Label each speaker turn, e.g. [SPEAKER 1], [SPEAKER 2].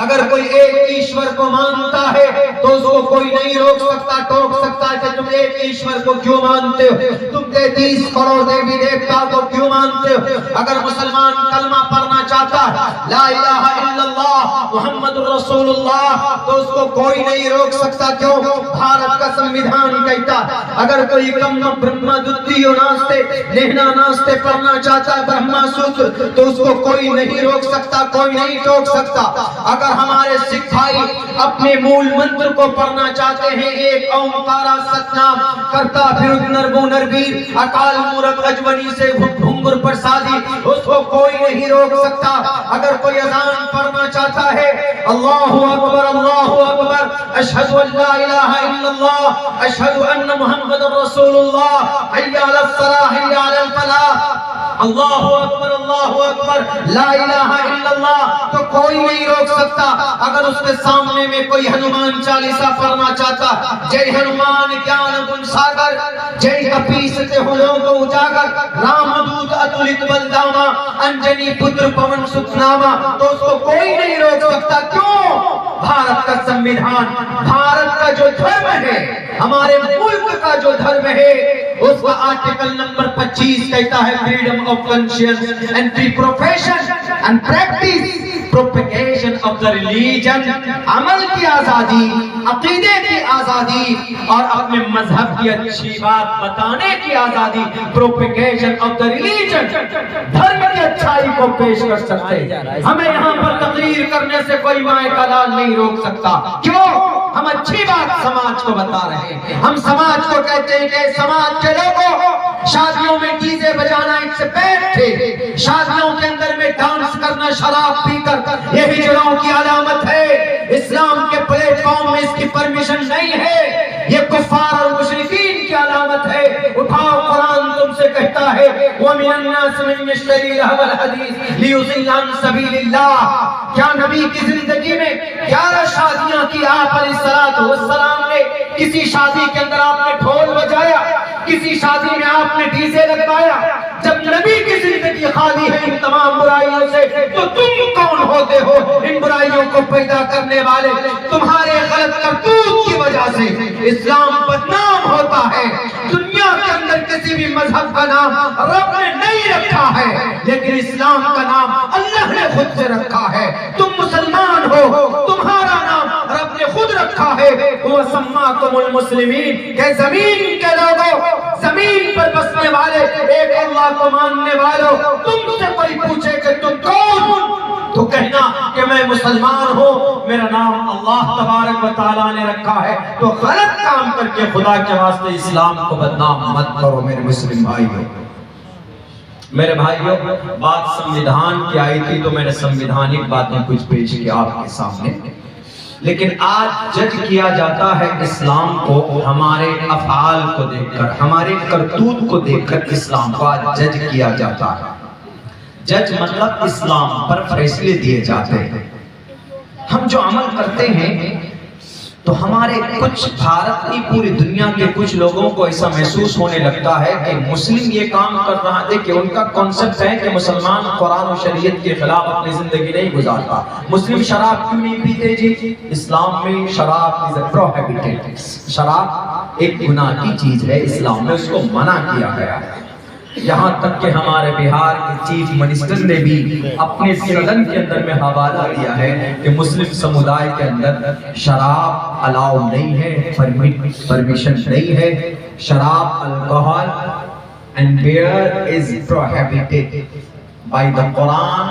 [SPEAKER 1] اگر کوئی ایک ایشور کو مانتا ہے تو اس کو کوئی نہیں روک سکتا ٹوک سکتا کہ تم ایک ایشور کو کیوں مانتے ہو، تم 33 کروڑ دیوی دیوتا کو کیوں مانتے ہو۔ اگر مسلمان کلمہ پڑھنا چاہتا ہے لا الہ الا اللہ محمد رسول اللہ تو اس کو کوئی نہیں روک سکتا، کیوں؟ بھارت کا سمویدھان کہتا ہے۔ اگر کوئی کم برہما دتیو ناستے نہنا ناستے پڑھنا چاہتا ہے برہما سوتر تو اس کو کوئی نہیں روک سکتا، کوئی نہیں ٹوک سکتا۔ اگر ہمارے سکھ بھائی اپنے مول منتر کو پڑھنا چاہتے ہیں ایک اومکارا ستنام کرتا پھر نربو نربیر اکال مورت اجونی سے بھنگر پرسادی، اس کو کوئی نہیں روک سکتا۔ اگر کوئی اذان پڑھنا چاہتا ہے اللہ اکبر اشہد ان لا الہ الا اللہ اشہد ان محمد رسول اللہ حی علی الصلاۃ حی علی الفلاح اللہ اکبر لا الہ الا اللہ تو کوئی نہیں روک سکتا۔ اگر اس کے سامنے میں کوئی ہنومان چالیسا پڑھنا چاہتا جے ہنومان گیان گن ساگر جے کپیستے ہلوں کو اجاگر رام دود اتلت بلداما انجنی پتر پون سکھناما تو اس کو کوئی نہیں روک سکتا، کیوں؟ بھارت کا سمویدھان، بھارت کا جو دھرم ہے، ہمارے ملک کا جو دھرم ہے، اس کا آرٹیکل نمبر 25 کہتا ہے freedom of conscience and free profession and practice propagation of the religion، عمل کی آزادی، عقیدے کی آزادی اور اپنے مذہب کی اچھی بات بتانے کی آزادی، propagation of the religion، دھرم کی اچھائی کو پیش کر سکتے ہیں۔ ہمیں یہاں پر تقریر کرنے سے کوئی مائے کا لال نہیں روک سکتا، کیوں؟ ہم اچھی بات سماج کو بتا رہے ہیں۔ ہم سماج کو کہتے ہیں کہ سماج کے لوگوں شادیوں میں ڈیزے بجانا اٹس بیڈ تھے، شادیوں کے اندر میں ڈانس کرنا شراب پی کر یہ ہجڑوں کی علامت ہے، اسلام کے پلیٹ فارم میں اس کی پرمیشن نہیں ہے، یہ کفار اور مشرکین کی علامت ہے۔ اٹھاؤ قرآن تم سے کہتا ہے وَمِنَ النَّاسِ مَن يَشْتَرِي لَهْوَ الْحَدِيثِ لِيُضِلَّ عَن سَبِيلِ اللَّهِ۔ کیا نبی کی زندگی میں 11 شادیاں کی آپ علیہ السلام نے؟ کسی شادی کے اندر آپ نے ڈھول بجایا؟ کسی شادی میں آپ نے ڈیزے لگوایا؟ جب نبی کی زندگی خالی ہے ان تمام برائیوں سے تو تم کون ہوتے ہو ان برائیوں کو پیدا کرنے والے؟ تمہارے غلط کرتوت کی وجہ سے اسلام بدنام ہوتا ہے۔ دنیا کے اندر کسی بھی مذہب کا نام رب نے نہیں رکھا ہے، لیکن اسلام کا نام اللہ نے خود سے رکھا ہے۔ تم مسلمان ہو، تمہارا نام رب نے خود رکھا ہے، وَسَمَّاكُمُ الْمُسْلِمِينَ، کہ زمین کے لوگوں، زمین پر بسنے والے، ایک اللہ کو ماننے والوں، تم سے کوئی پوچھے کہ تم کون تو کہنا کہ میں مسلمان ہوں، میرا نام اللہ تبارک و تعالیٰ نے رکھا ہے۔ تو غلط کام کر کے خدا کے واسطے اسلام کو بدنام مت کرو میرے مسلم بھائیوں۔ میرے بھائیوں، بات سمویدھان کی آئی تھی تو میں نے سمویدھانک باتیں کچھ پیش کی آپ کے سامنے، لیکن آج جج کیا جاتا ہے اسلام کو ہمارے افعال کو دیکھ کر، ہمارے کرتوت کو دیکھ کر اسلام کو آج جج کیا جاتا ہے۔ جج مطلب اسلام پر فیصلے دیے جاتے ہیں۔ ہم جو عمل کرتے ہیں تو ہمارے کچھ بھارت کی پوری دنیا کے کچھ لوگوں کو ایسا محسوس ہونے لگتا ہے کہ مسلم یہ کام کر رہا ہے کہ ان کا کنسپٹ ہے کہ مسلمان قرآن و شریعت کے خلاف اپنی زندگی نہیں گزارتا۔ مسلم شراب کیوں نہیں پیتے جی؟ اسلام میں شراب is a prohibited، شراب ایک گناہ کی چیز ہے، اسلام میں اس کو منع کیا گیا ہے۔ یہاں تک کہ ہمارے بہار کے چیف منسٹر نے بھی اپنے سدن کے اندر میں حوالہ دیا ہے کہ مسلم سمودائے کے اندر شراب الاؤ نہیں ہے، پرمیشن نہیں ہے، شراب alcohol and beer is prohibited by the Quran